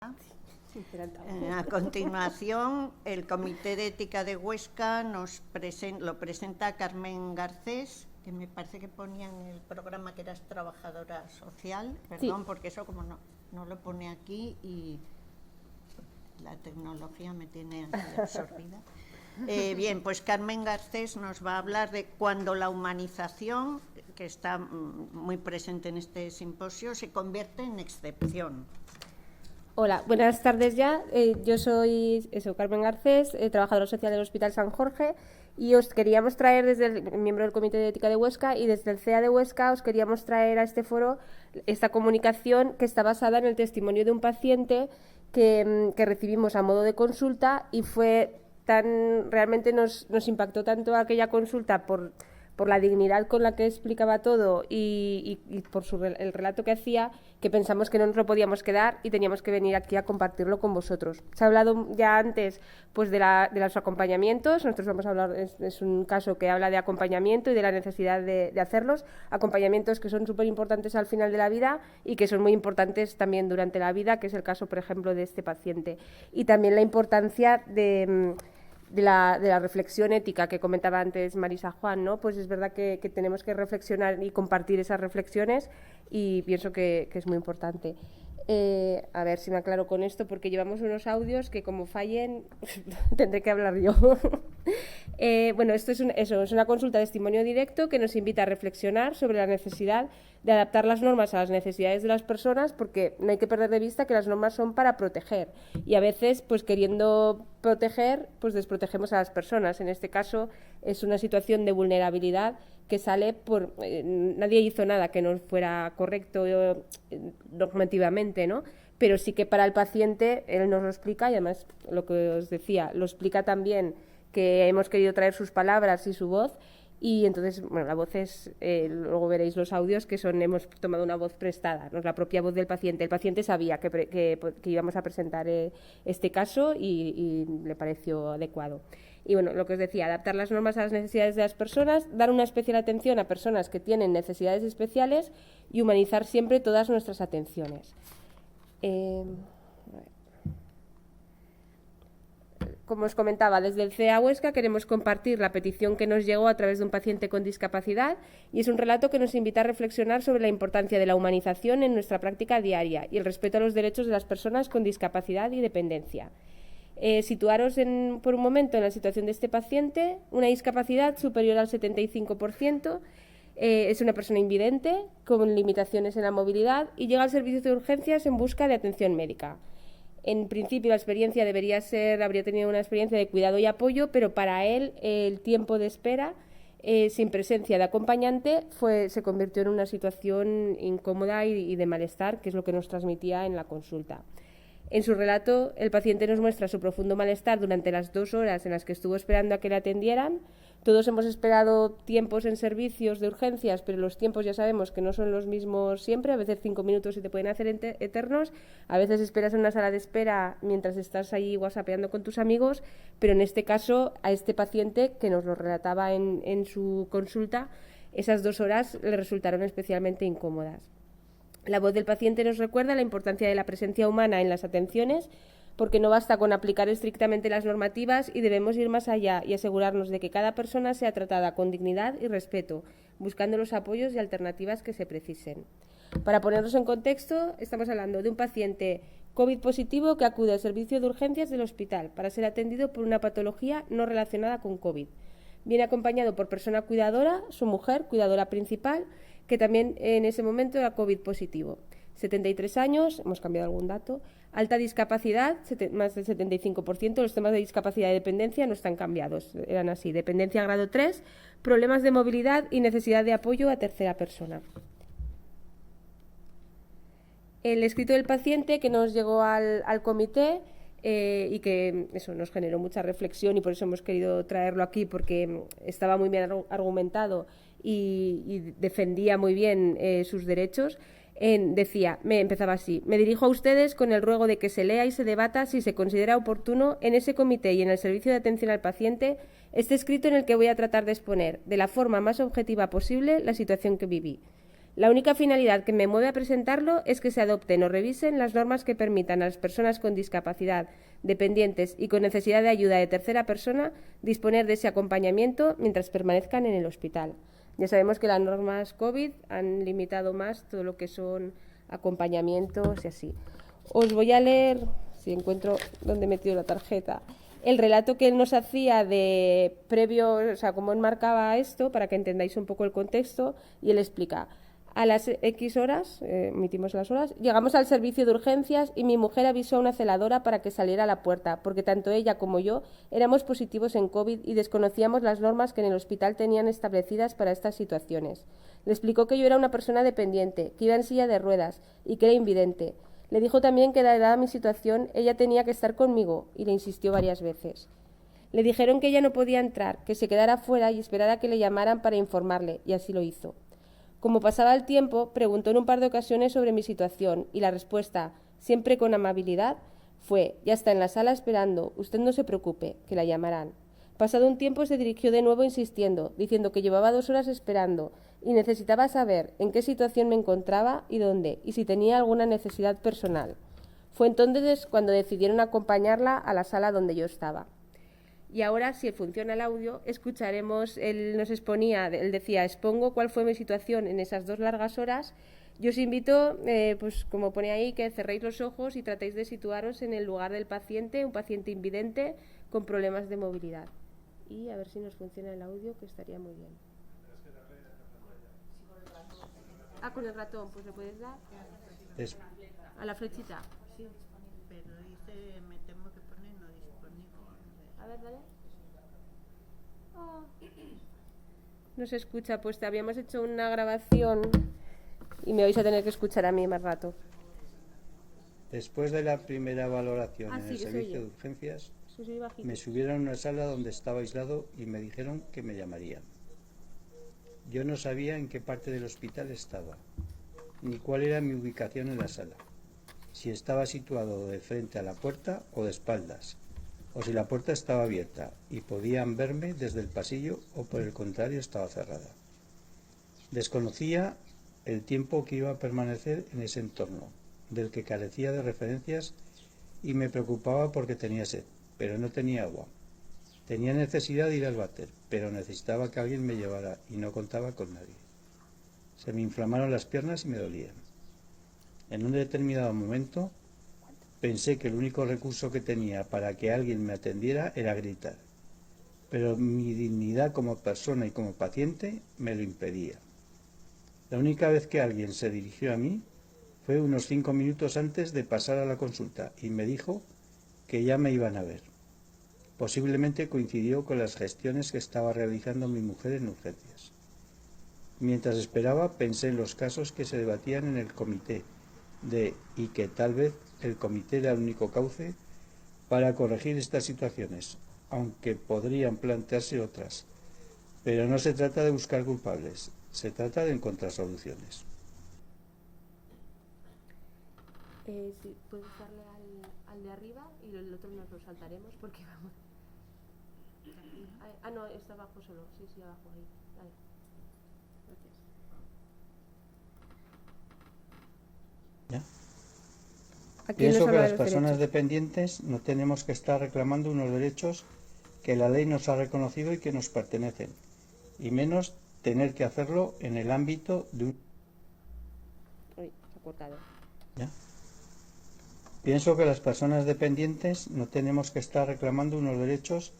A continuación, el Comité de Ética de Huesca lo presenta Carmen Garcés, que me parece que ponía en el programa que eras trabajadora social, perdón, sí, porque eso como no lo pone aquí y la tecnología me tiene aquí absorbida. Bien, pues Carmen Garcés nos va a hablar de cuando la humanización, que está muy presente en este simposio, se convierte en excepción. Hola, buenas tardes ya. Yo soy Carmen Garcés, trabajadora social del Hospital San Jorge, y os queríamos traer desde el miembro del Comité de Ética de Huesca y desde el CEA de Huesca os queríamos traer a este foro esta comunicación que está basada en el testimonio de un paciente que recibimos a modo de consulta y realmente nos impactó tanto aquella consulta por la dignidad con la que explicaba todo y por el relato que hacía, que pensamos que no nos lo podíamos quedar y teníamos que venir aquí a compartirlo con vosotros. Se ha hablado ya antes pues de los acompañamientos. Nosotros vamos a hablar, es un caso que habla de acompañamiento y de la necesidad de hacerlos, acompañamientos que son súper importantes al final de la vida y que son muy importantes también durante la vida, que es el caso, por ejemplo, de este paciente. Y también la importancia de la reflexión ética que comentaba antes Marisa Juan, ¿no? Pues es verdad que tenemos que reflexionar y compartir esas reflexiones y pienso que es muy importante. A ver si me aclaro con esto, porque llevamos unos audios que como fallen tendré que hablar yo. Bueno, esto es una consulta de testimonio directo que nos invita a reflexionar sobre la necesidad de adaptar las normas a las necesidades de las personas, porque no hay que perder de vista que las normas son para proteger y a veces, pues queriendo proteger, pues desprotegemos a las personas. En este caso es una situación de vulnerabilidad que sale por... nadie hizo nada que no fuera correcto normativamente, ¿no? Pero sí que para el paciente él nos lo explica y además lo que os decía, lo explica también, que hemos querido traer sus palabras y su voz. Y entonces, bueno, la voz es, luego veréis los audios que hemos tomado una voz prestada, no es la propia voz del paciente. El paciente sabía que íbamos a presentar este caso y le pareció adecuado. Y bueno, lo que os decía, adaptar las normas a las necesidades de las personas, dar una especial atención a personas que tienen necesidades especiales y humanizar siempre todas nuestras atenciones. Como os comentaba, desde el CEA Huesca queremos compartir la petición que nos llegó a través de un paciente con discapacidad y es un relato que nos invita a reflexionar sobre la importancia de la humanización en nuestra práctica diaria y el respeto a los derechos de las personas con discapacidad y dependencia. Situaros por un momento en la situación de este paciente, una discapacidad superior al 75%, es una persona invidente con limitaciones en la movilidad y llega al servicio de urgencias en busca de atención médica. En principio la experiencia habría tenido una experiencia de cuidado y apoyo, pero para él el tiempo de espera sin presencia de acompañante se convirtió en una situación incómoda y de malestar, que es lo que nos transmitía en la consulta. En su relato, el paciente nos muestra su profundo malestar durante las 2 horas en las que estuvo esperando a que le atendieran. Todos hemos esperado tiempos en servicios de urgencias, pero los tiempos ya sabemos que no son los mismos siempre. A veces 5 minutos se te pueden hacer eternos. A veces esperas en una sala de espera mientras estás ahí whatsappeando con tus amigos, pero en este caso, a este paciente, que nos lo relataba en su consulta, esas 2 horas le resultaron especialmente incómodas. La voz del paciente nos recuerda la importancia de la presencia humana en las atenciones, porque no basta con aplicar estrictamente las normativas y debemos ir más allá y asegurarnos de que cada persona sea tratada con dignidad y respeto, buscando los apoyos y alternativas que se precisen. Para ponernos en contexto, estamos hablando de un paciente COVID positivo que acude al servicio de urgencias del hospital para ser atendido por una patología no relacionada con COVID. Viene acompañado por persona cuidadora, su mujer, cuidadora principal, que también en ese momento era COVID positivo. 73 años, hemos cambiado algún dato, alta discapacidad, más del 75%, los temas de discapacidad y dependencia no están cambiados, eran así, dependencia grado 3, problemas de movilidad y necesidad de apoyo a tercera persona. El escrito del paciente que nos llegó al comité y que eso nos generó mucha reflexión y por eso hemos querido traerlo aquí, porque estaba muy bien argumentado y defendía muy bien sus derechos. Empezaba así: me dirijo a ustedes con el ruego de que se lea y se debata si se considera oportuno en ese comité y en el servicio de atención al paciente este escrito en el que voy a tratar de exponer de la forma más objetiva posible la situación que viví. La única finalidad que me mueve a presentarlo es que se adopten o revisen las normas que permitan a las personas con discapacidad, dependientes y con necesidad de ayuda de tercera persona disponer de ese acompañamiento mientras permanezcan en el hospital. Ya sabemos que las normas COVID han limitado más todo lo que son acompañamientos y así. Os voy a leer, si encuentro dónde he metido la tarjeta, el relato que él nos hacía de previo, o sea, cómo enmarcaba esto, para que entendáis un poco el contexto, y él explica: a las X horas, emitimos las horas, llegamos al servicio de urgencias y mi mujer avisó a una celadora para que saliera a la puerta, porque tanto ella como yo éramos positivos en COVID y desconocíamos las normas que en el hospital tenían establecidas para estas situaciones. Le explicó que yo era una persona dependiente, que iba en silla de ruedas y que era invidente. Le dijo también que, dada mi situación, ella tenía que estar conmigo y le insistió varias veces. Le dijeron que ella no podía entrar, que se quedara fuera y esperara que le llamaran para informarle, y así lo hizo. Como pasaba el tiempo, preguntó en un par de ocasiones sobre mi situación y la respuesta, siempre con amabilidad, fue: ya está en la sala esperando, usted no se preocupe, que la llamarán. Pasado un tiempo se dirigió de nuevo insistiendo, diciendo que llevaba 2 horas esperando y necesitaba saber en qué situación me encontraba y dónde, y si tenía alguna necesidad personal. Fue entonces cuando decidieron acompañarla a la sala donde yo estaba. Y ahora, si funciona el audio, escucharemos, él nos exponía, él decía: expongo cuál fue mi situación en esas 2 largas horas. Yo os invito, pues como pone ahí, que cerréis los ojos y tratéis de situaros en el lugar del paciente, un paciente invidente con problemas de movilidad. Y a ver si nos funciona el audio, que estaría muy bien. Con el ratón, pues le puedes dar a la flechita. Sí, pero dice, me temo que pone no disponible. A ver, dale. Oh. No se escucha, pues te habíamos hecho una grabación y me vais a tener que escuchar a mí más rato. Después de la primera valoración en el sí, servicio de urgencias, bajito. me subieron a una sala donde estaba aislado y me dijeron que me llamarían. Yo no sabía en qué parte del hospital estaba, ni cuál era mi ubicación en la sala, si estaba situado de frente a la puerta o de espaldas, o si la puerta estaba abierta y podían verme desde el pasillo o por el contrario estaba cerrada. Desconocía el tiempo que iba a permanecer en ese entorno, del que carecía de referencias, y me preocupaba porque tenía sed, pero no tenía agua. Tenía necesidad de ir al váter, pero necesitaba que alguien me llevara y no contaba con nadie. Se me inflamaron las piernas y me dolían. En un determinado momento pensé que el único recurso que tenía para que alguien me atendiera era gritar, pero mi dignidad como persona y como paciente me lo impedía. La única vez que alguien se dirigió a mí fue unos 5 minutos antes de pasar a la consulta y me dijo que ya me iban a ver. Posiblemente coincidió con las gestiones que estaba realizando mi mujer en urgencias. Mientras esperaba, pensé en los casos que se debatían en el comité y que tal vez el comité era el único cauce para corregir estas situaciones, aunque podrían plantearse otras. Pero no se trata de buscar culpables, se trata de encontrar soluciones. Sí, puedes darle al de arriba y el otro nos lo saltaremos porque vamos. No, está abajo solo. Sí, abajo ahí. Vale. Gracias. ¿Ya? Pienso que las personas dependientes no tenemos que estar reclamando unos derechos que la ley nos ha reconocido y que nos pertenecen, y menos tener que hacerlo en el ámbito de un... Uy, se ha cortado. ¿Ya? Pienso que las personas dependientes no tenemos que estar reclamando unos derechos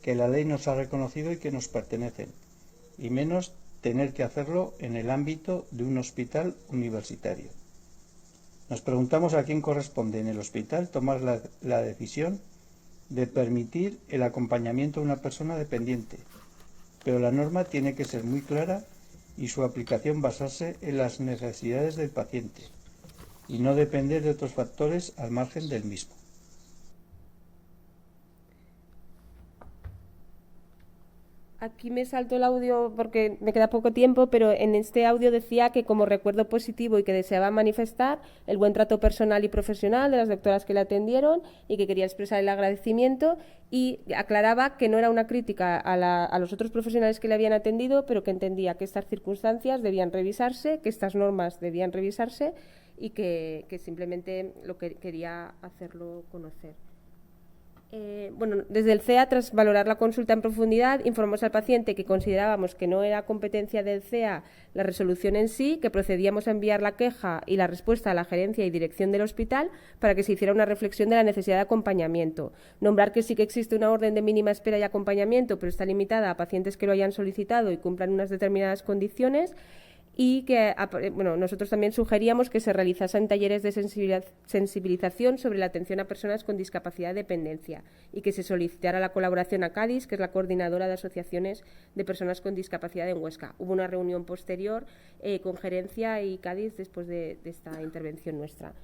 que la ley nos ha reconocido y que nos pertenecen, y menos tener que hacerlo en el ámbito de un hospital universitario. Nos preguntamos a quién corresponde en el hospital tomar la decisión de permitir el acompañamiento de una persona dependiente, pero la norma tiene que ser muy clara y su aplicación basarse en las necesidades del paciente y no depender de otros factores al margen del mismo. Aquí me salto el audio porque me queda poco tiempo, pero en este audio decía que como recuerdo positivo y que deseaba manifestar el buen trato personal y profesional de las doctoras que le atendieron y que quería expresar el agradecimiento, y aclaraba que no era una crítica a los otros profesionales que le habían atendido, pero que entendía que estas circunstancias debían revisarse, que estas normas debían revisarse y que simplemente lo que quería hacerlo conocer. Bueno, desde el CEA, tras valorar la consulta en profundidad, informamos al paciente que considerábamos que no era competencia del CEA la resolución en sí, que procedíamos a enviar la queja y la respuesta a la gerencia y dirección del hospital para que se hiciera una reflexión de la necesidad de acompañamiento. Nombrar que sí que existe una orden de mínima espera y acompañamiento, pero está limitada a pacientes que lo hayan solicitado y cumplan unas determinadas condiciones. Y que nosotros también sugeríamos que se realizasen talleres de sensibilización sobre la atención a personas con discapacidad de dependencia y que se solicitara la colaboración a CADIS, que es la coordinadora de asociaciones de personas con discapacidad en Huesca. Hubo una reunión posterior con gerencia y CADIS después de esta intervención nuestra.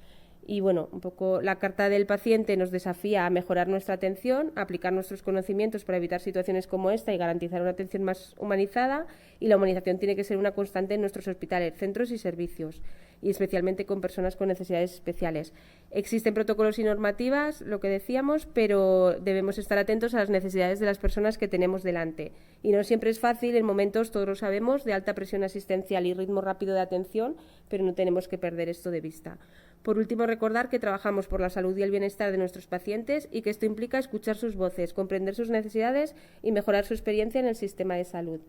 Y bueno, un poco la carta del paciente nos desafía a mejorar nuestra atención, a aplicar nuestros conocimientos para evitar situaciones como esta y garantizar una atención más humanizada, y la humanización tiene que ser una constante en nuestros hospitales, centros y servicios, y especialmente con personas con necesidades especiales. Existen protocolos y normativas, lo que decíamos, pero debemos estar atentos a las necesidades de las personas que tenemos delante. Y no siempre es fácil en momentos, todos lo sabemos, de alta presión asistencial y ritmo rápido de atención, pero no tenemos que perder esto de vista. Por último, recordar que trabajamos por la salud y el bienestar de nuestros pacientes y que esto implica escuchar sus voces, comprender sus necesidades y mejorar su experiencia en el sistema de salud.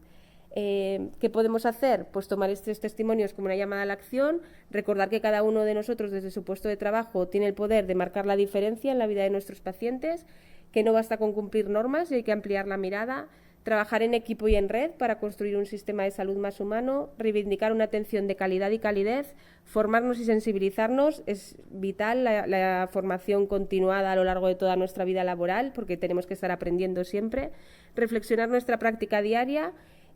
¿Qué podemos hacer? Pues tomar estos testimonios como una llamada a la acción, recordar que cada uno de nosotros desde su puesto de trabajo tiene el poder de marcar la diferencia en la vida de nuestros pacientes, que no basta con cumplir normas y hay que ampliar la mirada, trabajar en equipo y en red para construir un sistema de salud más humano, reivindicar una atención de calidad y calidez, formarnos y sensibilizarnos. Es vital la formación continuada a lo largo de toda nuestra vida laboral, porque tenemos que estar aprendiendo siempre, reflexionar nuestra práctica diaria.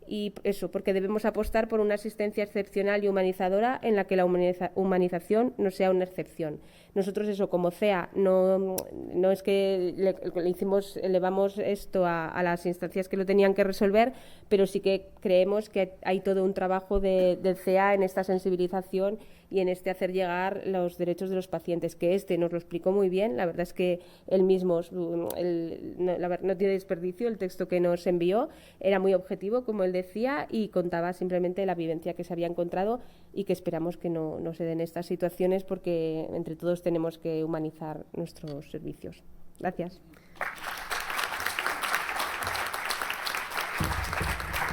Y eso, porque debemos apostar por una asistencia excepcional y humanizadora en la que la humanización no sea una excepción. Nosotros eso, como CEA, no es que elevamos esto a las instancias que lo tenían que resolver, pero sí que creemos que hay todo un trabajo del CEA en esta sensibilización y en este hacer llegar los derechos de los pacientes, que nos lo explicó muy bien. La verdad es que él mismo no tiene desperdicio, el texto que nos envió era muy objetivo, como él decía, y contaba simplemente la vivencia que se había encontrado y que esperamos que no se den estas situaciones, porque entre todos tenemos que humanizar nuestros servicios. Gracias.